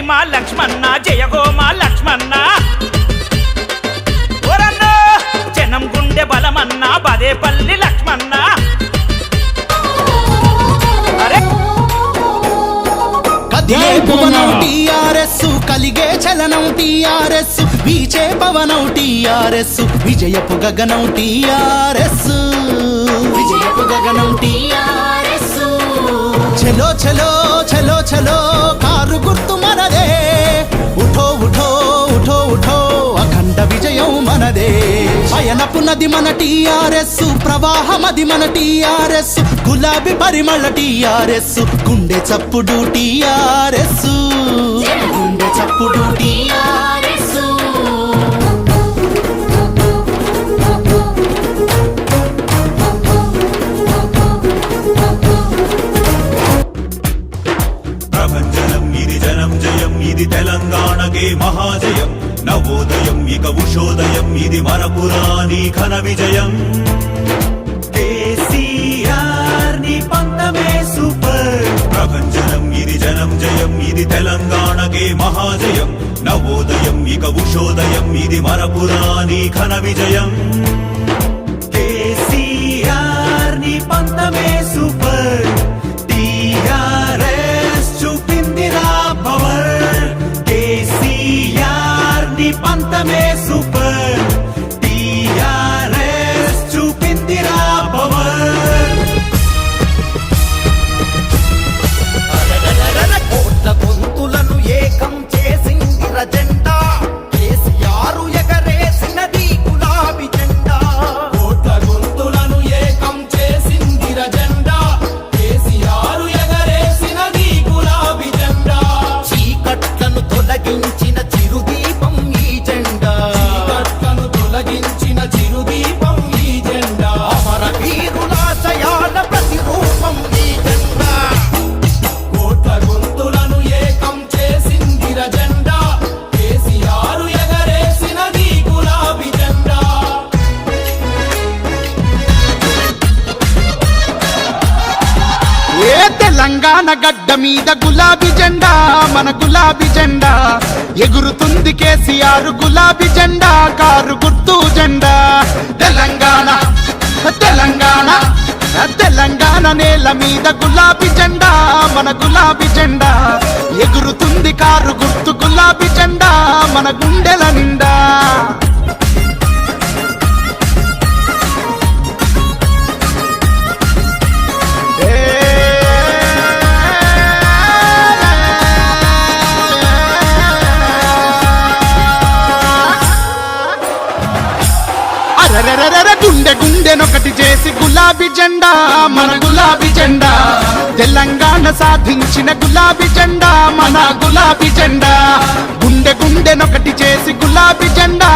మా లక్ష్మణ జయ హో మా లక్ష్మణ ఓరన్నో జనం గుండె బలమన్నా బదేపల్లి లక్ష్మణ కదిలే భువనం టిఆర్ఎస్ కలిగే చలనం టిఆర్ఎస్ వీచే పవనం టిఆర్ఎస్ విజయపు గగనం టిఆర్ఎస్ విజయపు గగనం టిఆర్ఎస్ చలో చలో చలో చలో కారు గుర్తు మనదే ఉఠో ఉఠో ఉఠో ఉఠో అఖండ విజయం మనదే పయనపు నది మన టిఆర్ఎస్ ప్రవాహమది మన టిఆర్ఎస్ గులాబీ పరిమళ టిఆర్ఎస్ గుండె చప్పుడు టిఆర్ఎస్ గుండె చప్పుడు టిఆర్ఎస్ ప్రభంజనం ఇది జనం జయం ఇది తెలంగాణకే మహాజయం నవోదయం ఇక ఉషోదయం ఇది మరపురాని ఘన విజయం కేసీఆర్ ని పంతమే సూపర్ ప్రభంజనం ఇది జనం జయం ఇది తెలంగాణకే మహాజయం నవోదయం ఇక ఉషోదయం ఇది మరపురాని ఘన విజయం కేసీఆర్ ని పంతమే సూపర్ టిఆర్ఎస్ చూపిందిరా పవర్ కేసీఆర్ ని పంతమే సూపర్ టిఆర్ఎస్ చూపిందిరా పవర్ కోట్ల గొంతులను ఏకం చేసిందిర జెండా కేసీఆర్ ఎగరేసినది గులాబీ జెండా కోట్ల గొంతులను ఏకం చేసిందిర జెండా కేసీఆర్ ఎగరేసినది గులాబీ జెండా చీకట్లను తొలగించిన చిరుదీపం ఈ జెండా చీకట్లను తొలగించిన చిరుదీపం ఈ జెండా అమర వీరులాశయాల ప్రతిరూపం ఈ జెండా కోట్ల గొంతులను ఏకం చేసిందిర జెండా కేసీఆర్ ఎగరేసినది గులాబీ జెండా ఏ తెలంగాణ గడ్డ మీద గులాబీ జెండా మన గులాబీ జెండా ఎగురుతుంది కేసీఆర్ గులాబీ జెండా కారు గుర్తు జెండా తెలంగాణ తెలంగాణ తెలంగాణ నేల మీద గులాబీ జెండా మన గులాబీ జెండా ఎగురుతుంది కారు గుర్తు గులాబీ జెండా మన గుండెల నిండా అరెరెరెరె గుండె గుండెనొకటి చేసి గులాబీ జెండా మన గులాబీ జెండా తెలంగాణ సాధించిన గులాబీ జెండా మన గులాబీ జెండా గుండె గుండెనొకటి చేసి గులాబీ జెండా